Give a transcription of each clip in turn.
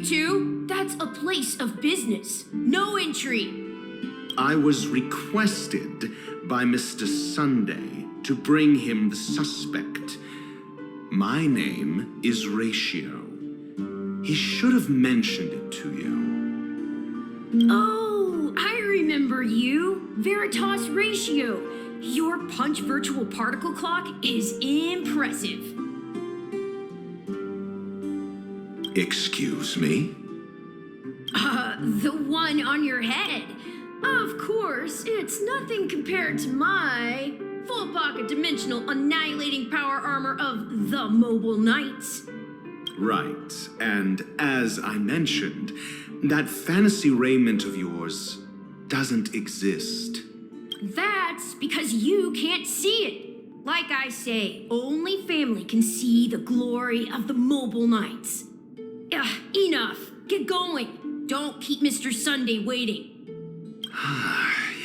two, that's a place of business. No entry. I was requested by Mr. Sunday to bring him the suspect. My name is Ratio. He should have mentioned it to you. Oh, I remember you. Veritas Ratio. Your punch virtual particle clock is impressive. Excuse me? The one on your head. Of course, it's nothing compared to my full pocket dimensional annihilating power armor of the Mobile Knights. Right, and as I mentioned, that fantasy raiment of yours doesn't exist. That's because you can't see it. Like I say, only family can see the glory of the Mobile Knights. Enough. Get going. Don't keep Mr. Sunday waiting.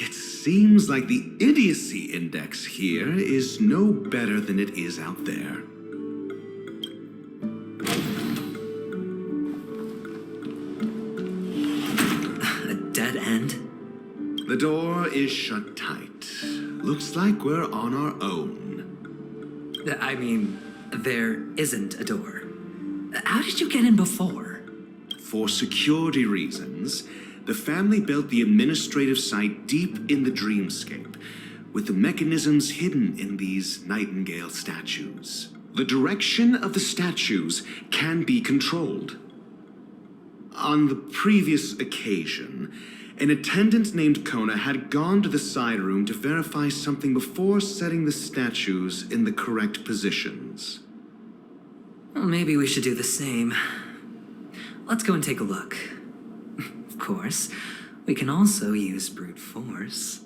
It seems like the idiocy index here is no better than it is out there. A dead end? The door is shut tight. Looks like we're on our own. I mean, there isn't a door. How did you get in before? For security reasons, the family built the administrative site deep in the dreamscape, with the mechanisms hidden in these nightingale statues. The direction of the statues can be controlled. On the previous occasion, an attendant named Kona had gone to the side room to verify something before setting the statues in the correct positions. Well, maybe we should do the same. Let's go and take a look. Of course, we can also use brute force.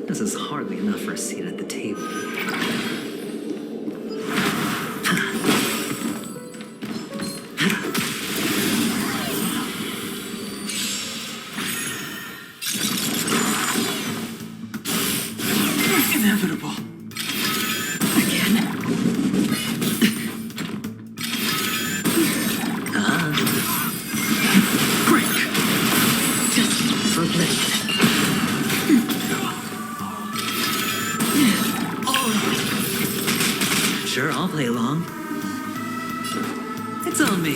This is hardly enough for a seat at the table. Inevitable. Again. Break. Just for a blade. Sure, I'll play along. It's on me.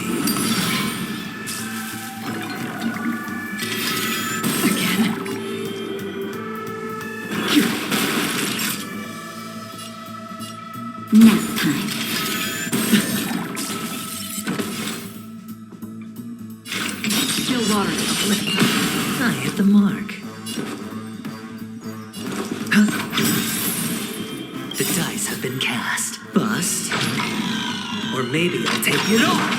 Again. Nap time. Still water. I hit the mark. The dice have been cast. Bust. Or maybe I'll take it off.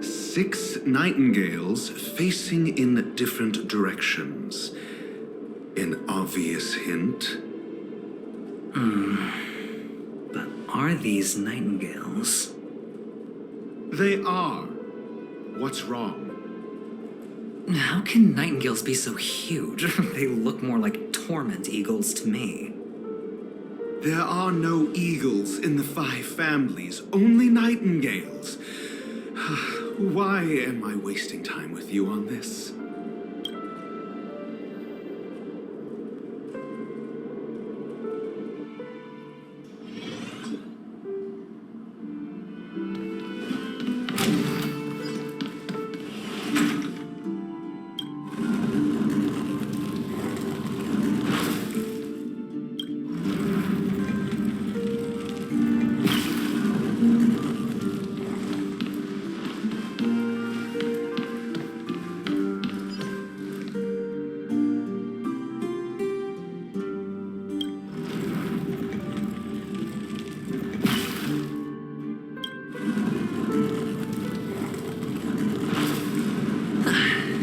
Six nightingales facing in different directions. An obvious hint. But are these nightingales? They are. What's wrong? How can nightingales be so huge? They look more like torment eagles to me. There are no eagles in the five families, only nightingales. Why am I wasting time with you on this?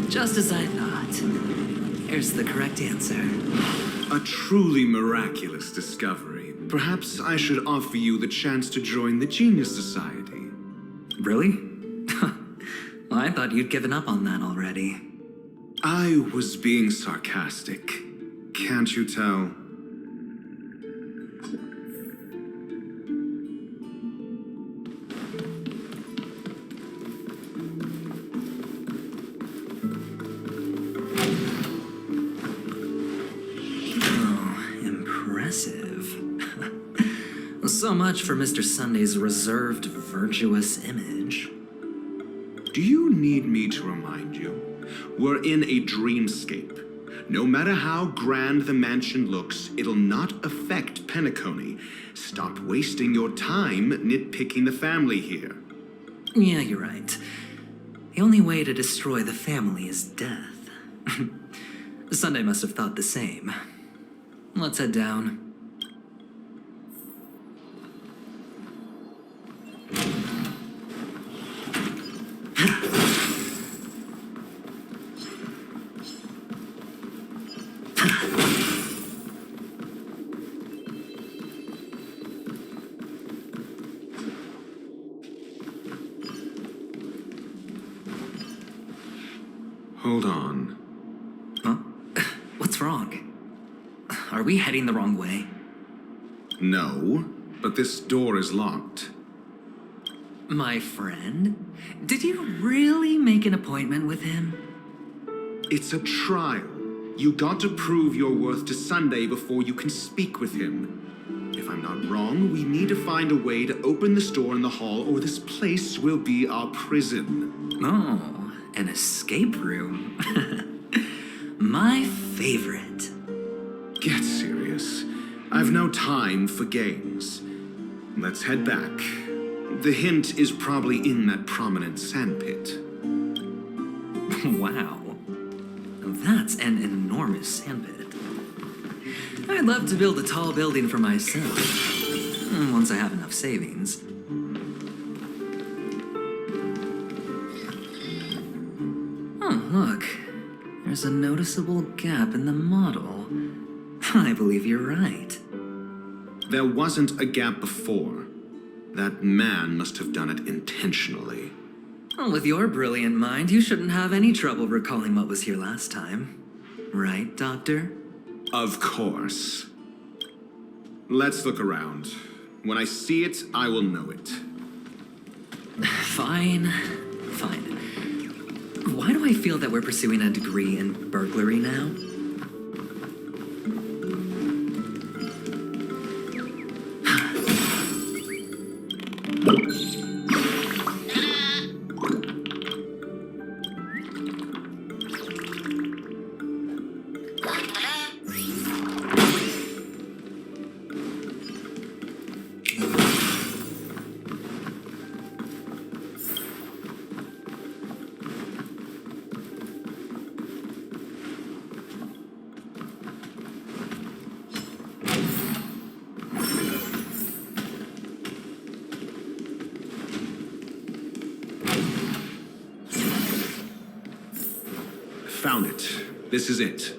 Just as I thought. Here's the correct answer. A truly miraculous discovery. Perhaps I should offer you the chance to join the Genius Society. Really? Well, I thought you'd given up on that already. I was being sarcastic. Can't you tell? So much for Mr. Sunday's reserved, virtuous image. Do you need me to remind you? We're in a dreamscape. No matter how grand the mansion looks, it'll not affect Penacony. Stop wasting your time nitpicking the family here. Yeah, you're right. The only way to destroy the family is death. Sunday must have thought the same. Let's head down. Hold on. Huh? What's wrong? Are we heading the wrong way? No, but this door is locked. My friend? Did you really make an appointment with him? It's a trial. You got to prove your worth to Sunday before you can speak with him. If I'm not wrong, we need to find a way to open this door in the hall, or this place will be our prison. Oh, an escape room. My favorite. Get serious. I've no time for games. Let's head back. The hint is probably in that prominent sandpit. Wow. That's an enormous sandpit. I'd love to build a tall building for myself. Once I have enough savings. Oh, look. There's a noticeable gap in the model. I believe you're right. There wasn't a gap before. That man must have done it intentionally. Well, with your brilliant mind, you shouldn't have any trouble recalling what was here last time. Right, Doctor? Of course. Let's look around. When I see it, I will know it. Fine. Fine. Why do I feel that we're pursuing a degree in burglary now? Found it. This is it.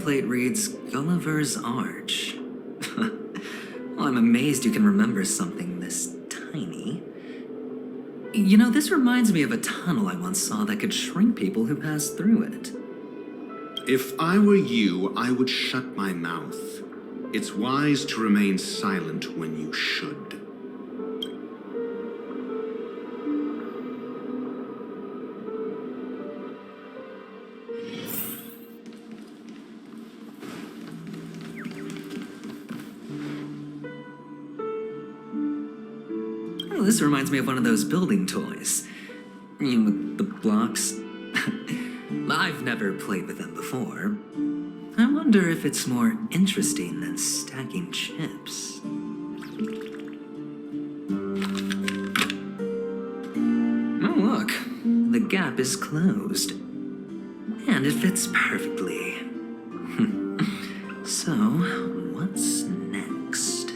nameplate reads Gulliver's Arch. Well, I'm amazed you can remember something this tiny. You know, this reminds me of a tunnel I once saw that could shrink people who passed through it. If I were you, I would shut my mouth. It's wise to remain silent when you should. Oh, this reminds me of one of those building toys. You know, with the blocks. I've never played with them before. I wonder if it's more interesting than stacking chips. Oh, look. The gap is closed. And it fits perfectly. So, what's next?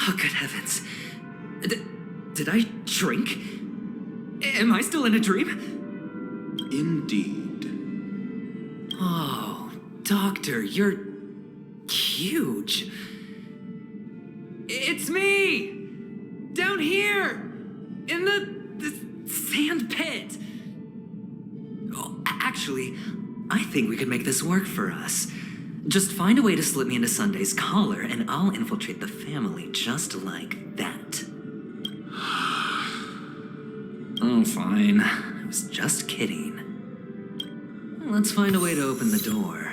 Oh, good heavens. Did I drink? Am I still in a dream? Indeed. Oh, Doctor, you're huge. It's me! Down here! In the sand pit! Oh, actually, I think we could make this work for us. Just find a way to slip me into Sunday's collar, and I'll infiltrate the family just like that. Oh, fine. I was just kidding. Let's find a way to open the door.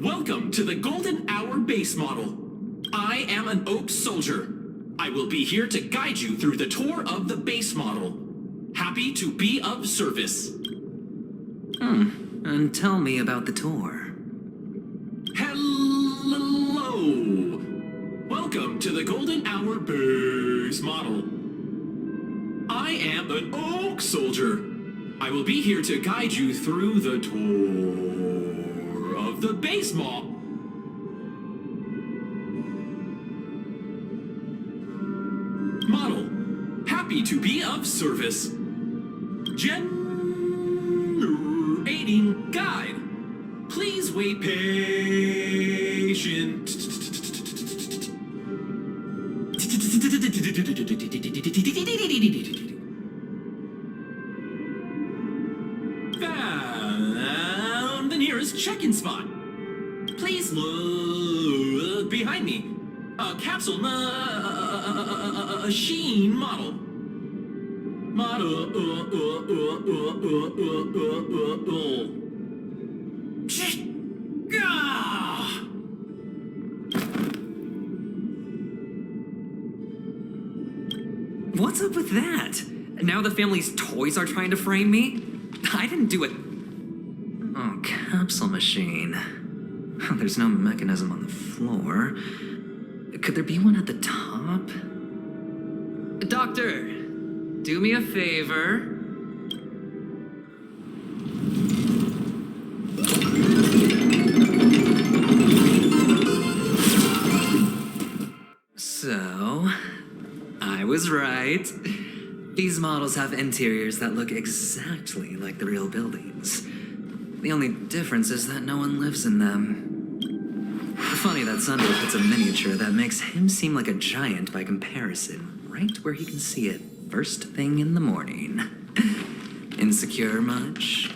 Welcome to the Golden Hour base model. I am an Oak Soldier. I will be here to guide you through the tour of the base model. Happy to be of service. And tell me about the tour. Hello. Welcome to the Golden Hour base model. I am an Oak Soldier. I will be here to guide you through the tour of the base model. Happy to be of service. Generating guide. Please wait patient. Found the nearest check-in spot. Please look behind me. A capsule machine model. What's up with that? Now the family's toys are trying to frame me? I didn't do it. Oh, capsule machine. There's no mechanism on the floor. Could there be one at the top? Doctor, do me a favor. So, I was right. These models have interiors that look exactly like the real buildings. The only difference is that no one lives in them. Funny that Sunday puts a miniature that makes him seem like a giant by comparison, right where he can see it first thing in the morning. Insecure much?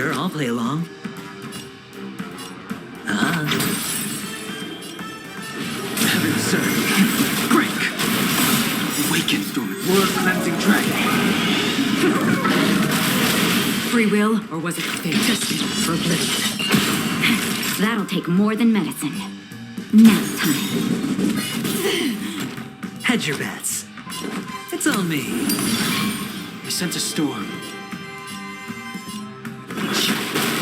Sure, I'll play along. Heaven surge. Break. Awaken storm. World cleansing dragon. Free will, or was it fate? Tested for oblivion. That'll take more than medicine. Nap time. Hedge your bets. It's on me. I sense a storm.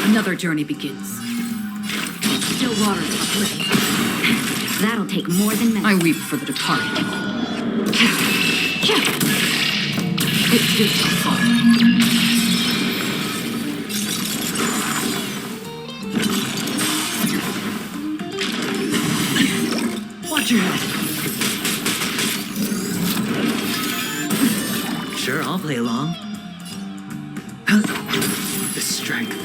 Another journey begins. Still waters of oblivion. That'll take more than medicine. I weep for the departed. It too shall fall. Watch your head. Sure, I'll play along. The strength.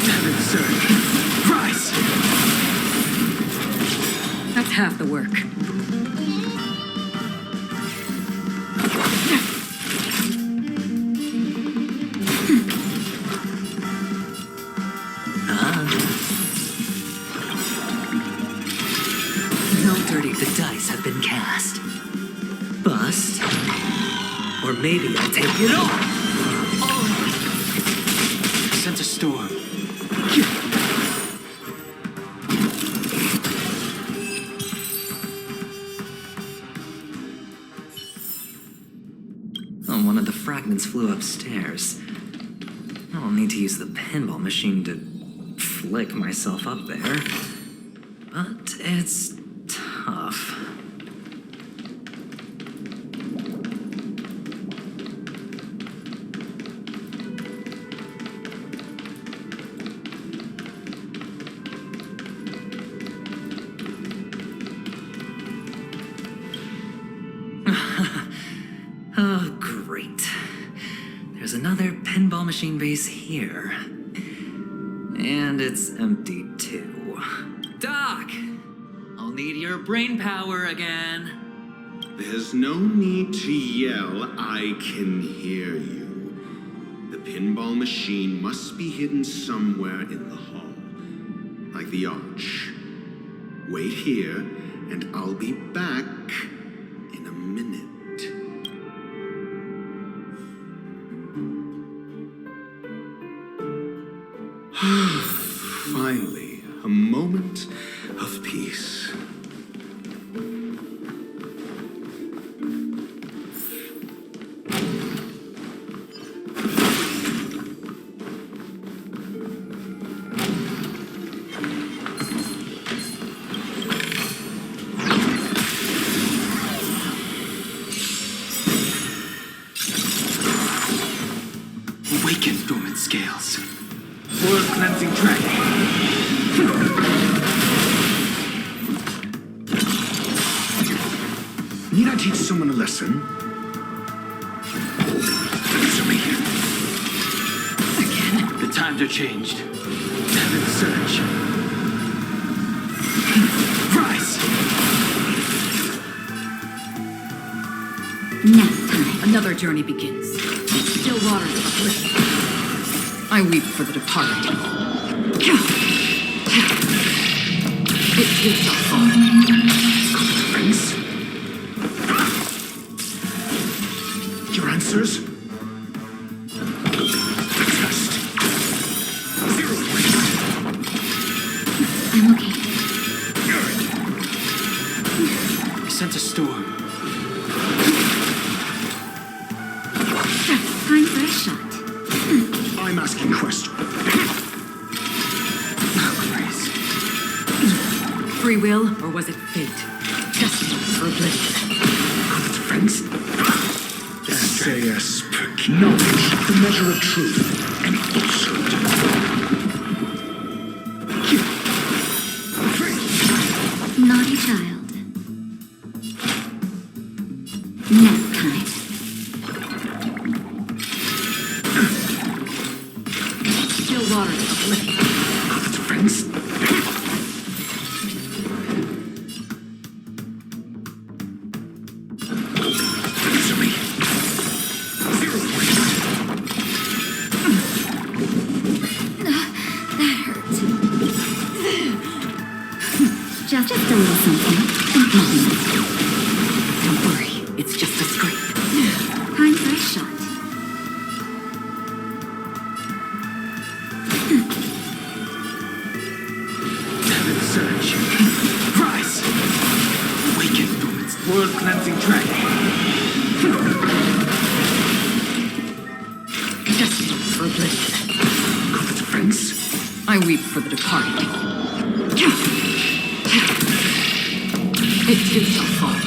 Heaven surge. Rise. That's half the work. No dirty, the dice have been cast. Bust. Or maybe I'll take it all. I sense a storm. Oh, one of the fragments flew upstairs. I'll need to use the pinball machine to flick myself up there. But it's tough. Oh, great. There's another pinball machine base here. And it's empty too. Doc! I'll need your brain power again. There's no need to yell, I can hear you. The pinball machine must be hidden somewhere in the hall, like the arch. Wait here, and I'll be back in a minute. Finally, a moment of peace. Awaken dormant scales. World cleansing dragon. Need I teach someone a lesson? Answer me. The times are changed. Heaven surge. Rise. Nap time. Another journey begins. Still waters of oblivion. I weep for the departed. It too shall fall. Friends? Your answers? Trust. Zero points. I'm okay. I sense a storm. Time for a shot. I'm asking questions. Free will, or was it fate? Tested for oblivion. Friends? Essayus, knowledge, the measure of truth, and falsehood. Naughty child. Nap time. Still waters of oblivion. Friends? Answer me. 0 points. Just a little something. Nothing. Don't worry, it's just a scrape. Time for a shot. Heaven surge. Rise! Awaken from its world-cleansing dragon. Destined for oblivion. Covenant friends. I weep for the departed. It too shall fall.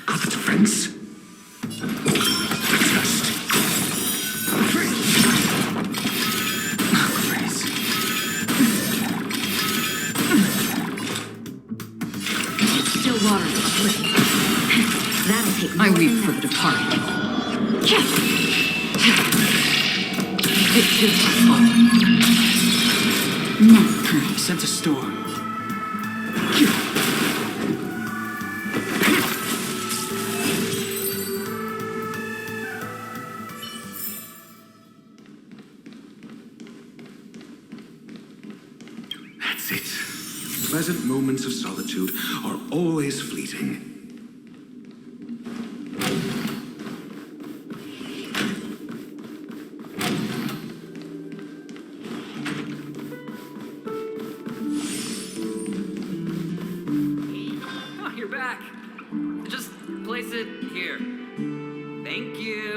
Covenant friends. Trust. Praise. Still waters of oblivion. That'll take more I weep than for the departed. It too shall fall. Nap time. Sense a storm. That's it. Pleasant moments of solitude are always fleeting. Oh, you're back. Just place it here. Thank you.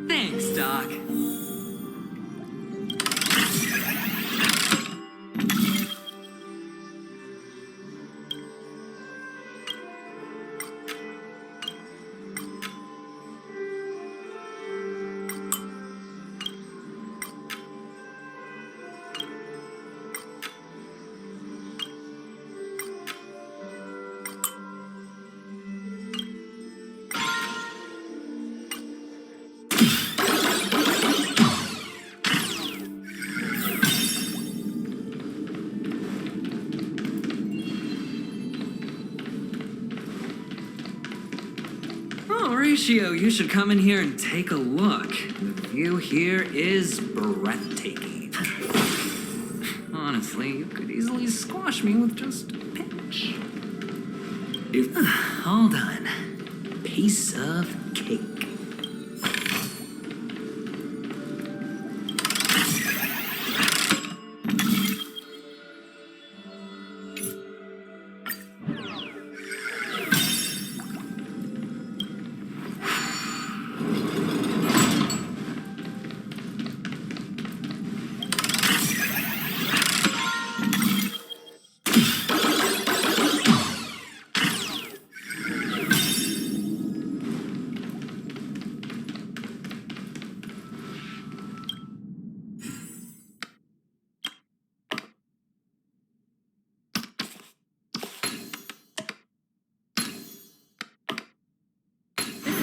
Thanks, Doc. Oh, Ratio, you should come in here and take a look. The view here is breathtaking. Honestly, you could easily squash me with just a pinch. All done. Piece of cake.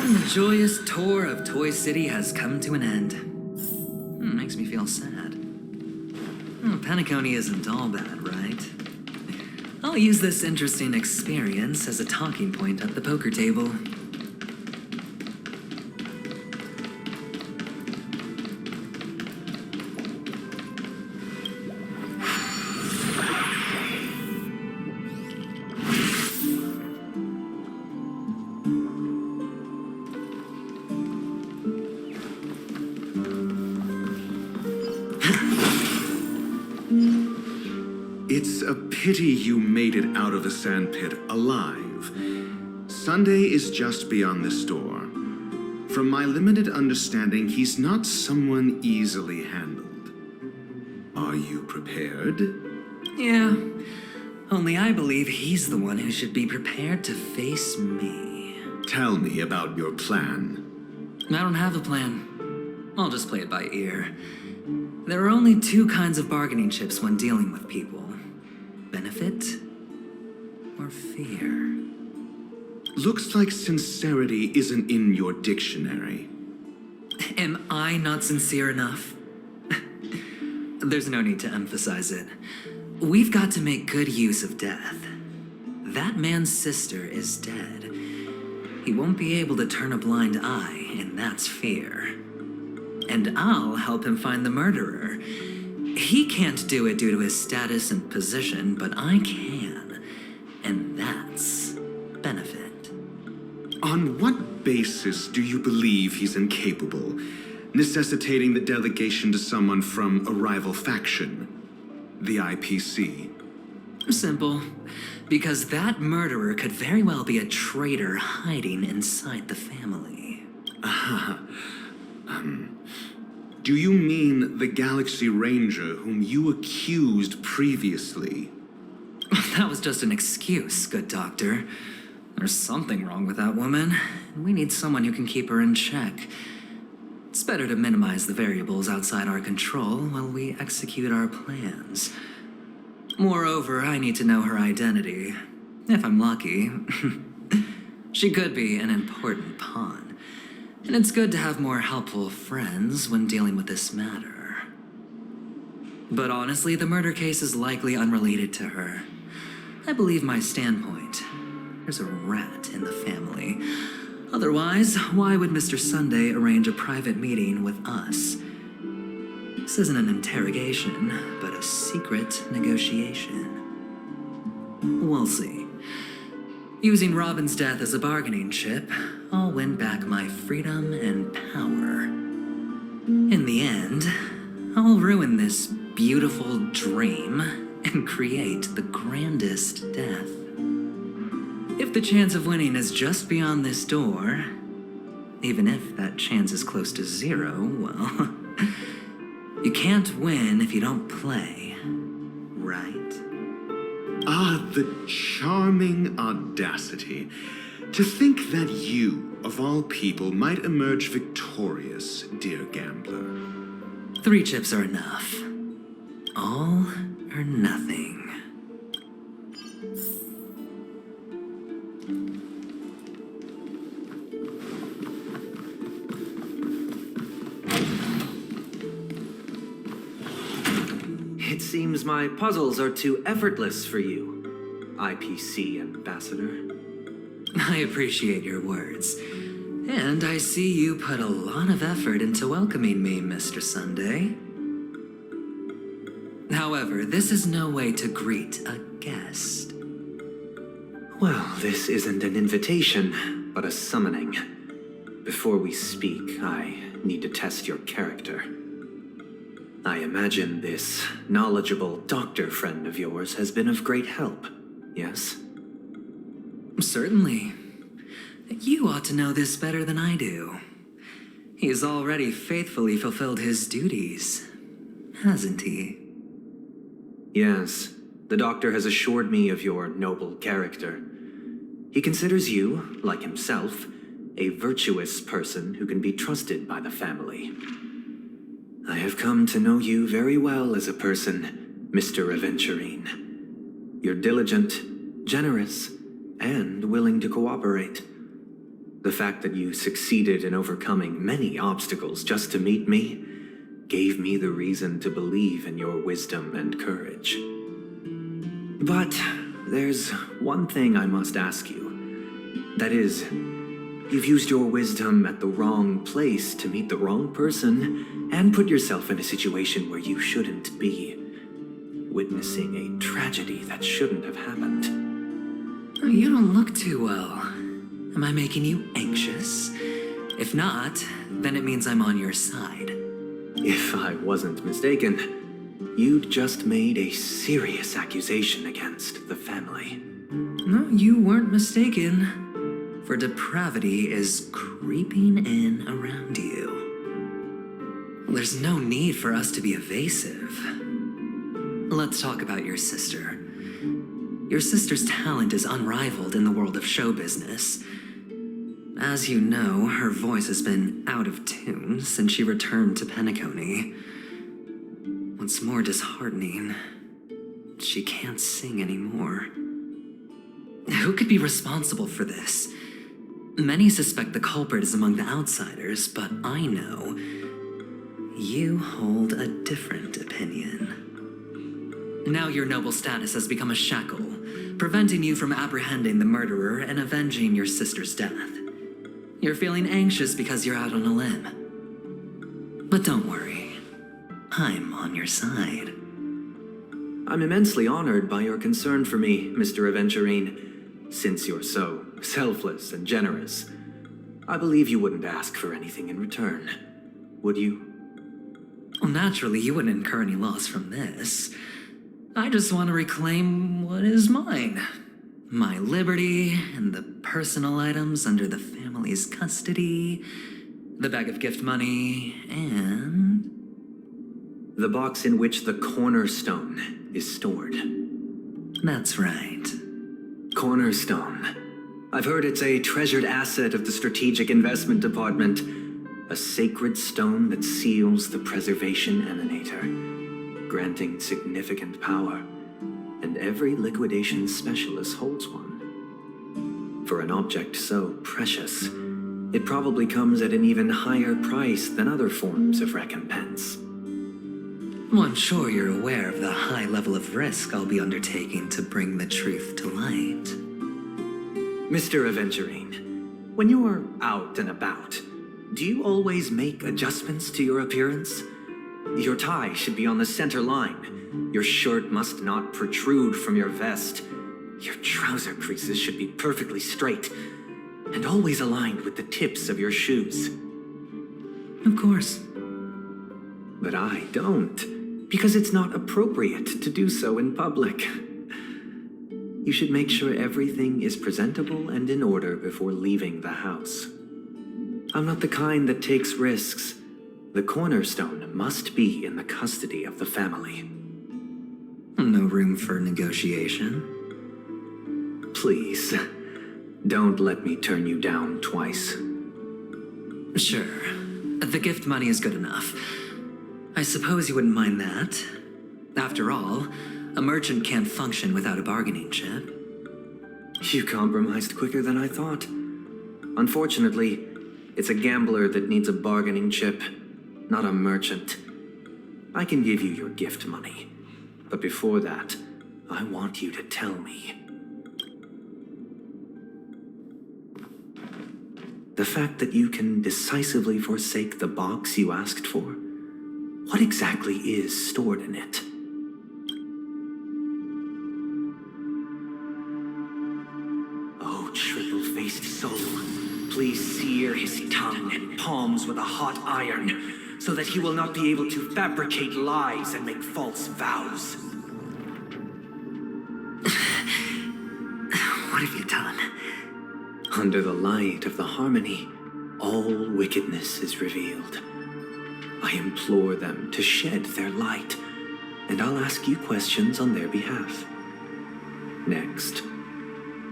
The joyous tour of Toy City has come to an end. Makes me feel sad. Penacony isn't all bad, right? I'll use this interesting experience as a talking point at the poker table. It's a pity you made it out of the sandpit alive. Sunday is just beyond this door. From my limited understanding, he's not someone easily handled. Are you prepared? Yeah, only I believe he's the one who should be prepared to face me. Tell me about your plan. I don't have a plan. I'll just play it by ear. There are only two kinds of bargaining chips when dealing with people. benefit or fear? Looks like sincerity isn't in your dictionary. Am I not sincere enough? There's no need to emphasize it. We've got to make good use of death. That man's sister is dead. He won't be able to turn a blind eye, and that's fear. And I'll help him find the murderer. He can't do it due to his status and position, but I can. And that's benefit. On what basis do you believe he's incapable, necessitating the delegation to someone from a rival faction, the IPC? Simple. Because that murderer could very well be a traitor hiding inside the family. Do you mean the Galaxy Ranger whom you accused previously? That was just an excuse, good doctor. There's something wrong with that woman, and we need someone who can keep her in check. It's better to minimize the variables outside our control while we execute our plans. Moreover, I need to know her identity. If I'm lucky. She could be an important pawn. And it's good to have more helpful friends when dealing with this matter. But honestly, the murder case is likely unrelated to her. I believe my standpoint. There's a rat in the family. Otherwise, why would Mr. Sunday arrange a private meeting with us? This isn't an interrogation, but a secret negotiation. We'll see. Using Robin's death as a bargaining chip, I'll win back my freedom and power. In the end, I'll ruin this beautiful dream and create the grandest death. If the chance of winning is just beyond this door, even if that chance is close to zero, well... You can't win if you don't play, right? Ah, the charming audacity. To think that you, of all people, might emerge victorious, dear gambler. 3 chips are enough. All or nothing. It seems my puzzles are too effortless for you, IPC Ambassador. I appreciate your words. And I see you put a lot of effort into welcoming me, Mr. Sunday. However, this is no way to greet a guest. Well, this isn't an invitation, but a summoning. Before we speak, I need to test your character. I imagine this knowledgeable doctor friend of yours has been of great help, yes? Certainly. You ought to know this better than I do. He has already faithfully fulfilled his duties, hasn't he? Yes, the doctor has assured me of your noble character. He considers you, like himself, a virtuous person who can be trusted by the family. I have come to know you very well as a person, Mr. Aventurine. You're diligent, generous, and willing to cooperate. The fact that you succeeded in overcoming many obstacles just to meet me gave me the reason to believe in your wisdom and courage. But there's one thing I must ask you. That is, you've used your wisdom at the wrong place to meet the wrong person and put yourself in a situation where you shouldn't be, witnessing a tragedy that shouldn't have happened. You don't look too well. Am I making you anxious? If not, then it means I'm on your side. If I wasn't mistaken, you'd just made a serious accusation against the family. No, you weren't mistaken. For depravity is creeping in around you. There's no need for us to be evasive. Let's talk about your sister. Your sister's talent is unrivaled in the world of show business. As you know, her voice has been out of tune since she returned to Penacony. What's more disheartening, she can't sing anymore. Who could be responsible for this? Many suspect the culprit is among the outsiders, but I know you hold a different opinion. Now your noble status has become a shackle, preventing you from apprehending the murderer and avenging your sister's death. You're feeling anxious because you're out on a limb. But don't worry, I'm on your side. I'm immensely honored by your concern for me, Mr. Aventurine. Since you're so selfless and generous, I believe you wouldn't ask for anything in return, would you? Well, naturally, you wouldn't incur any loss from this. I just want to reclaim what is mine. My liberty and the personal items under the family's custody, the bag of gift money, and... the box in which the cornerstone is stored. That's right. Cornerstone. I've heard it's a treasured asset of the Strategic Investment Department. A sacred stone that seals the Preservation Emanator, granting significant power. And every liquidation specialist holds one. For an object so precious, it probably comes at an even higher price than other forms of recompense. Well, I'm sure you're aware of the high level of risk I'll be undertaking to bring the truth to light. Mr. Aventurine, when you are out and about, do you always make adjustments to your appearance? Your tie should be on the center line. Your shirt must not protrude from your vest. Your trouser creases should be perfectly straight and always aligned with the tips of your shoes. Of course. But I don't, because it's not appropriate to do so in public. You should make sure everything is presentable and in order before leaving the house. I'm not the kind that takes risks. The cornerstone must be in the custody of the family. No room for negotiation. Please, don't let me turn you down twice. Sure. The gift money is good enough. I suppose you wouldn't mind that. After all, a merchant can't function without a bargaining chip. You compromised quicker than I thought. Unfortunately, it's a gambler that needs a bargaining chip, not a merchant. I can give you your gift money, but before that, I want you to tell me. The fact that you can decisively forsake the box you asked for, what exactly is stored in it? Oh, triple-faced soul, please sear his tongue and palms with a hot iron, so that he will not be able to fabricate lies and make false vows. What have you done? Under the light of the harmony, all wickedness is revealed. I implore them to shed their light, and I'll ask you questions on their behalf. Next,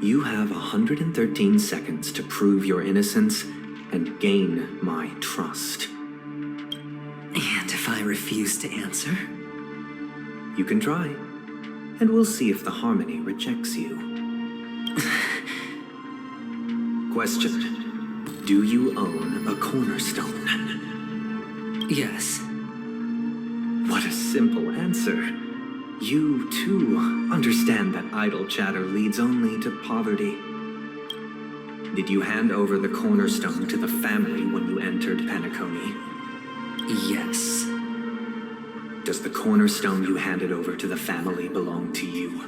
you have 113 seconds to prove your innocence and gain my trust. And if I refuse to answer? You can try, and we'll see if the harmony rejects you. Question: do you own a cornerstone? Yes. What a simple answer. You, too, understand that idle chatter leads only to poverty. Did you hand over the cornerstone to the family when you entered Penacony? Yes. Does the cornerstone you handed over to the family belong to you?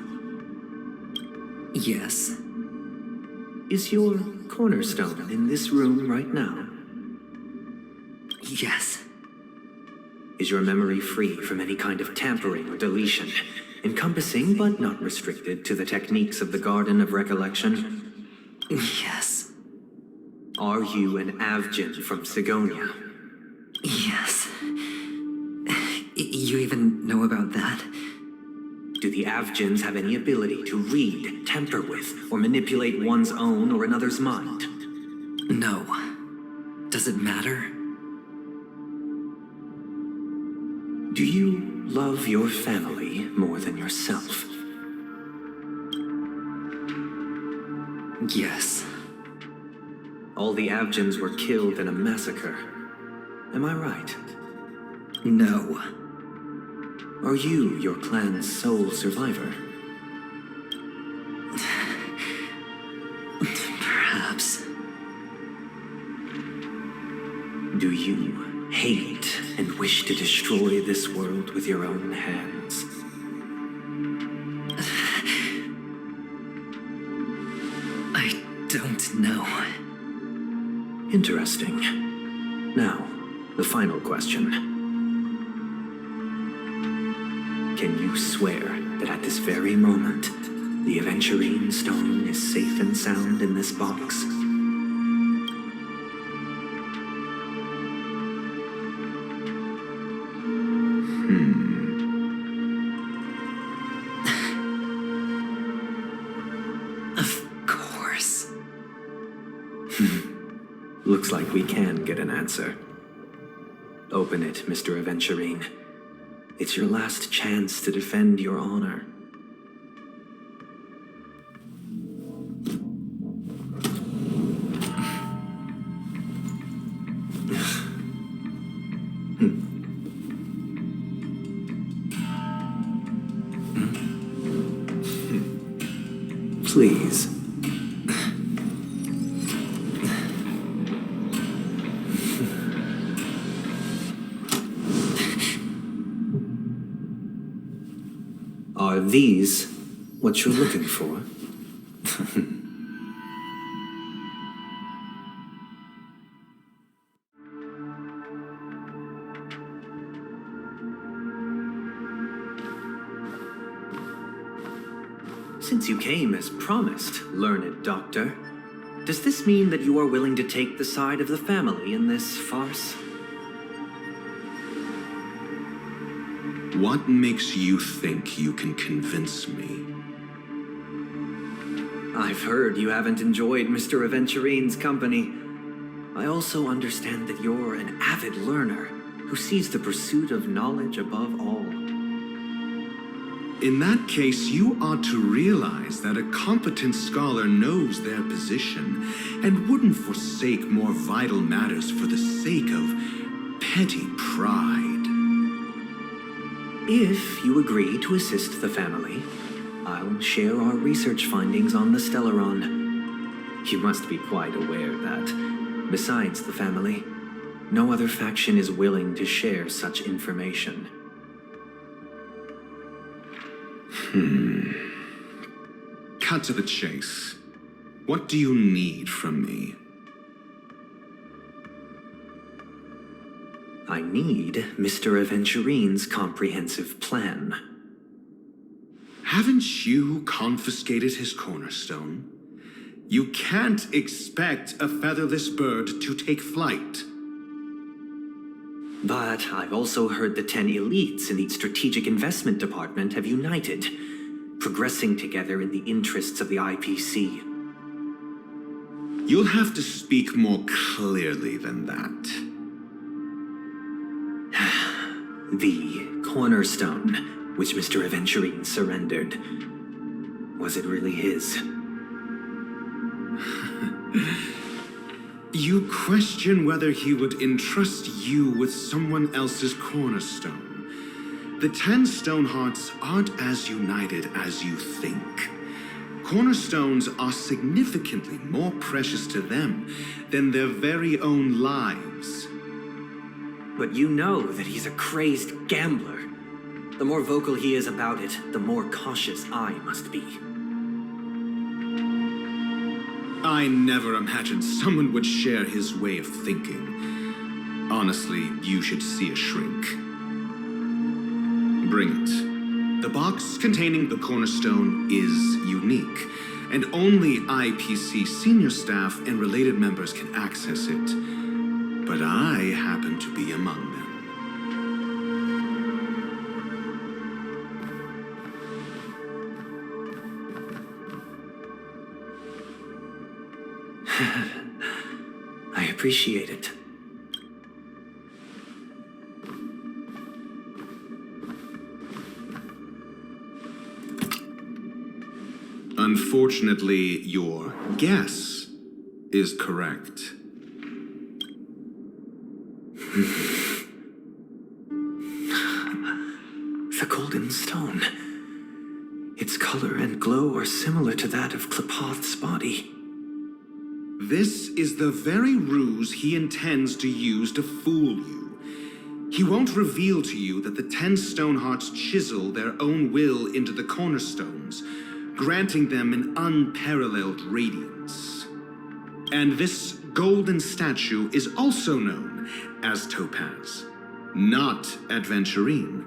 Yes. Is your cornerstone in this room right now? Yes. Is your memory free from any kind of tampering or deletion, encompassing but not restricted to the techniques of the Garden of Recollection? Yes. Are you an Avgin from Sigonia? Yes. You even know about that? Do the Avgins have any ability to read, tamper with, or manipulate one's own or another's mind? No. Does it matter? Do you love your family more than yourself. Yes. All the Avgens were killed in a massacre. Am I right? No. Are you your clan's sole survivor? Perhaps. Do you hate and wish to destroy this world with your own hands? I don't know. Interesting. Now, the final question. Can you swear that at this very moment, the Aventurine stone is safe and sound in this box? Of course. Looks like we can get an answer. Open it, Mr. Aventurine. It's your last chance to defend your honor. Please. Are these what you're looking for? Since you came as promised, learned doctor, does this mean that you are willing to take the side of the family in this farce? What makes you think you can convince me? I've heard you haven't enjoyed Mr. Aventurine's company. I also understand that you're an avid learner who sees the pursuit of knowledge above all. In that case, you ought to realize that a competent scholar knows their position and wouldn't forsake more vital matters for the sake of petty pride. If you agree to assist the family, I'll share our research findings on the Stellaron. You must be quite aware that, besides the family, no other faction is willing to share such information. Cut to the chase. What do you need from me? I need Mr. Aventurine's comprehensive plan. Haven't you confiscated his cornerstone? You can't expect a featherless bird to take flight. But I've also heard the 10 elites in the Strategic Investment Department have united, progressing together in the interests of the IPC. You'll have to speak more clearly than that. The cornerstone, which Mr. Aventurine surrendered. Was it really his? You question whether he would entrust you with someone else's cornerstone. The 10 Stonehearts aren't as united as you think. Cornerstones are significantly more precious to them than their very own lives. But you know that he's a crazed gambler. The more vocal he is about it, the more cautious I must be. I never imagined someone would share his way of thinking. Honestly, you should see a shrink. Bring it. The box containing the cornerstone is unique, and only IPC senior staff and related members can access it. But I happen to be among them. I appreciate it. Unfortunately, your guess is correct. The golden stone. Its color and glow are similar to that of Klapoth's body. This is the very ruse he intends to use to fool you. He won't reveal to you that the 10 Stonehearts chisel their own will into the cornerstones, granting them an unparalleled radiance. And this golden statue is also known as Topaz, not Aventurine,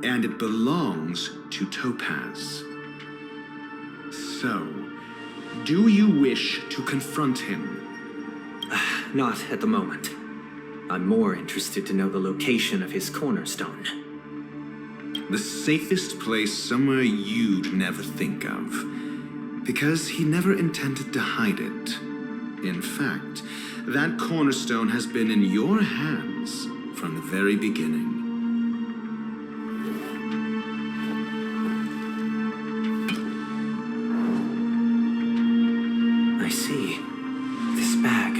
and it belongs to Topaz. So, do you wish to confront him? Not at the moment. I'm more interested to know the location of his cornerstone. The safest place somewhere you'd never think of. Because he never intended to hide it. In fact, that cornerstone has been in your hands from the very beginning. I see. This bag.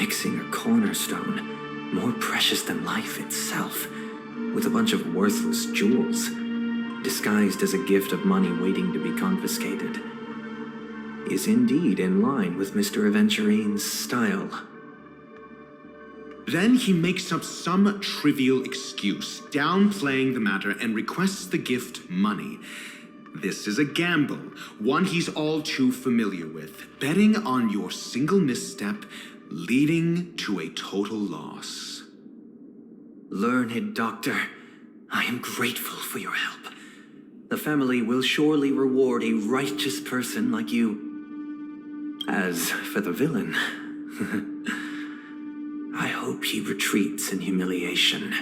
Mixing a cornerstone, more precious than life itself, with a bunch of worthless jewels, disguised as a gift of money waiting to be confiscated, is indeed in line with Mr. Aventurine's style. Then he makes up some trivial excuse, downplaying the matter, and requests the gift money. This is a gamble, one he's all too familiar with, betting on your single misstep, leading to a total loss. Learned doctor, I am grateful for your help. The family will surely reward a righteous person like you. As for the villain, I hope he retreats in humiliation.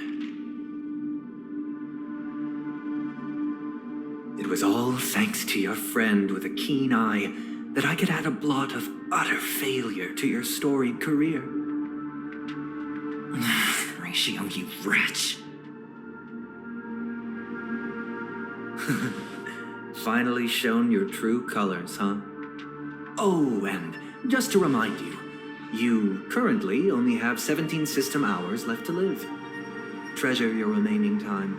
It was all thanks to your friend with a keen eye that I could add a blot of utter failure to your storied career. Ratio, you wretch. Finally shown your true colors, huh? Oh, and just to remind you, you currently only have 17 system hours left to live. Treasure your remaining time,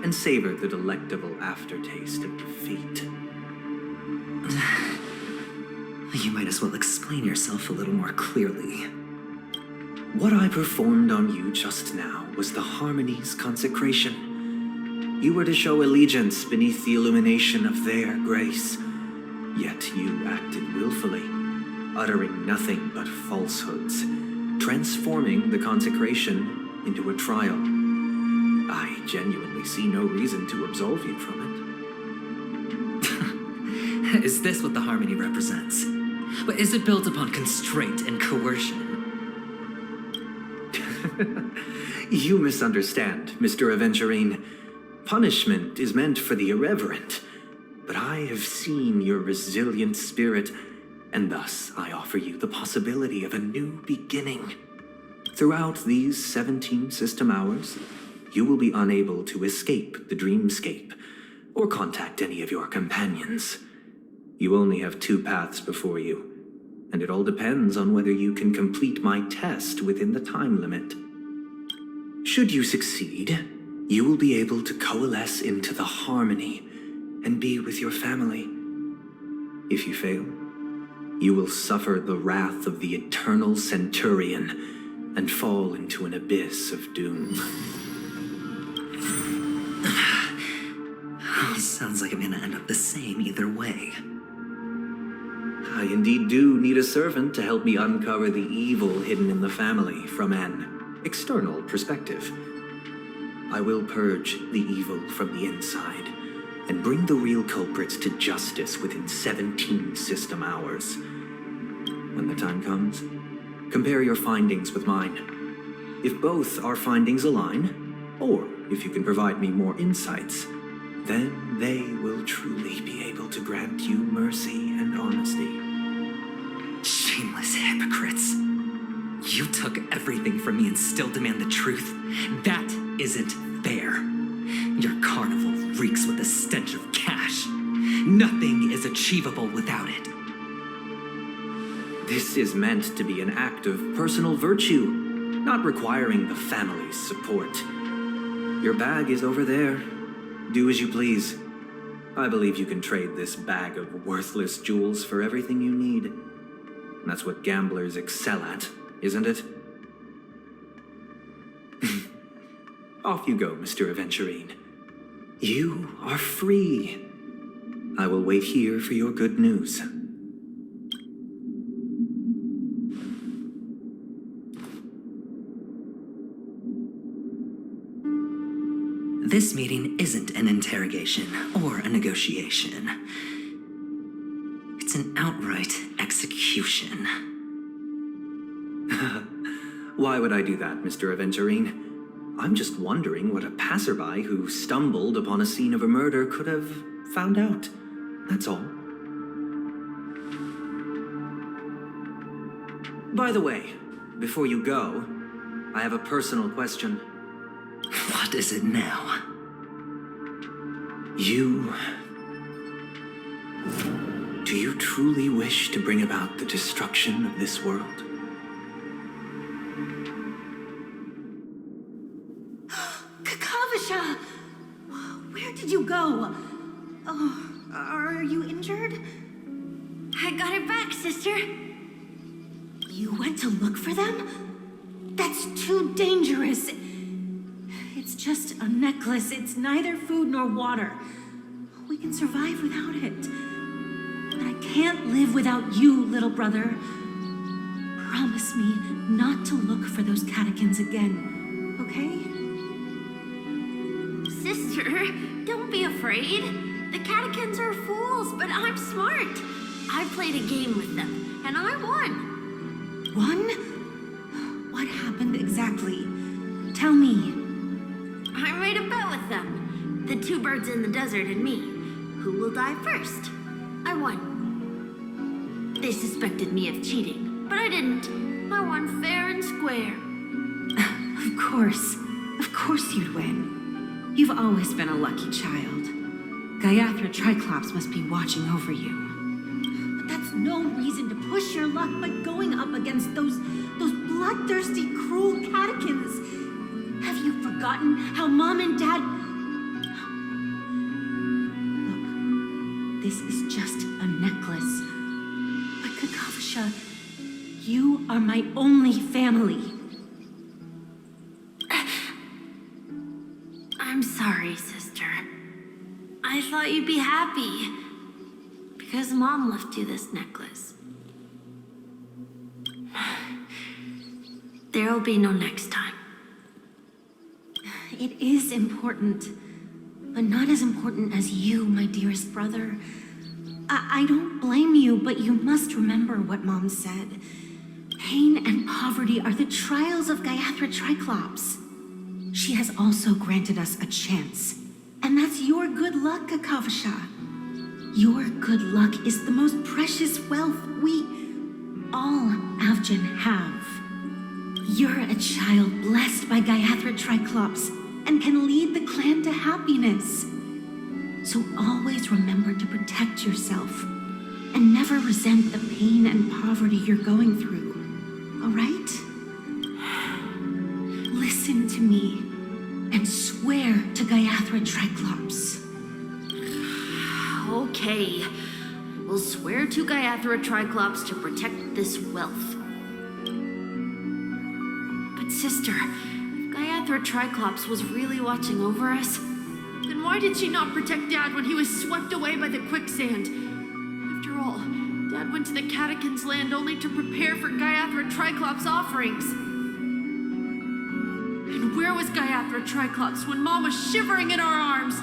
and savor the delectable aftertaste of defeat. You might as well explain yourself a little more clearly. What I performed on you just now was the Harmony's consecration. You were to show allegiance beneath the illumination of their grace. Yet you acted willfully, uttering nothing but falsehoods, transforming the consecration into a trial. I genuinely see no reason to absolve you from it. Is this what the Harmony represents? But is it built upon constraint and coercion? You misunderstand, Mr. Aventurine. Punishment is meant for the irreverent. But I have seen your resilient spirit, and thus I offer you the possibility of a new beginning. Throughout these 17 system hours, you will be unable to escape the dreamscape or contact any of your companions. You only have 2 paths before you, and it all depends on whether you can complete my test within the time limit. Should you succeed, you will be able to coalesce into the Harmony and be with your family. If you fail, you will suffer the wrath of the eternal Centurion and fall into an abyss of doom. Sounds like I'm gonna end up the same either way. I indeed do need a servant to help me uncover the evil hidden in the family from an external perspective. I will purge the evil from the inside and bring the real culprits to justice within 17 system hours. When the time comes, compare your findings with mine. If both our findings align, or if you can provide me more insights, then they will truly be able to grant you mercy and honesty. Shameless hypocrites. You took everything from me and still demand the truth? That isn't fair. Your carnival reeks with the stench of cash. Nothing is achievable without it. This is meant to be an act of personal virtue, not requiring the family's support. Your bag is over there. Do as you please. I believe you can trade this bag of worthless jewels for everything you need. That's what gamblers excel at, isn't it? Off you go, Mr. Aventurine. You are free. I will wait here for your good news. This meeting isn't an interrogation or a negotiation. It's an outright execution. Why would I do that, Mr. Aventurine? I'm just wondering what a passerby who stumbled upon a scene of a murder could have found out. That's all. By the way, before you go, I have a personal question. What is it now? Do you truly wish to bring about the destruction of this world? Kakavaha! Where did you go? Oh, are you injured? I got it back, sister. You went to look for them? That's too dangerous. It's just a necklace. It's neither food nor water. We can survive without it. But I can't live without you, little brother. Promise me not to look for those catechins again, okay? Sister, don't be afraid. The catechins are fools, but I'm smart. I played a game with them, and I won. Won? What happened exactly? Tell me. I made a bet with them. The two birds in the desert and me. Who will die first? I won. They suspected me of cheating, but I didn't. I won fair and square. Of course you'd win. You've always been a lucky child. Gayatha Triclops must be watching over you. But that's no reason to push your luck by going up against those bloodthirsty, cruel catechins. Have you forgotten how Mom and Dad... Look, this is just a necklace. But Kakavaha, you are my only family. I'm sorry, sister. I thought you'd be happy. Because Mom left you this necklace. There'll be no next time. It is important, but not as important as you, my dearest brother. I don't blame you, but you must remember what Mom said. Pain and poverty are the trials of Gayatha Triclops. She has also granted us a chance, and that's your good luck, Kakavaha. Your good luck is the most precious wealth we, all Avgin, have. You're a child blessed by Gayatha Triclops and can lead the clan to happiness. So always remember to protect yourself and never resent the pain and poverty you're going through, all right? Listen to me and swear to Gayatha Triclops. Okay, we'll swear to Gayatha Triclops to protect this wealth. But sister, if Gayatha Triclops was really watching over us, then why did she not protect Dad when he was swept away by the quicksand? After all, Dad went to the Catechins' land only to prepare for Gayatha Triclops' offerings. And where was Gayatha Triclops when Mom was shivering in our arms?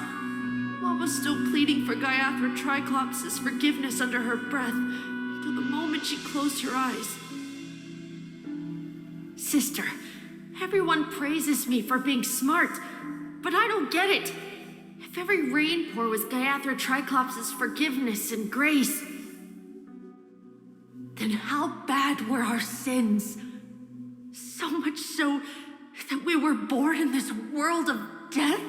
Mom was still pleading for Gayatha Triclops' forgiveness under her breath until the moment she closed her eyes. Sister, everyone praises me for being smart, but I don't get it. If every rain pour was Gayatha Triclops' forgiveness and grace, then how bad were our sins? So much so that we were born in this world of death?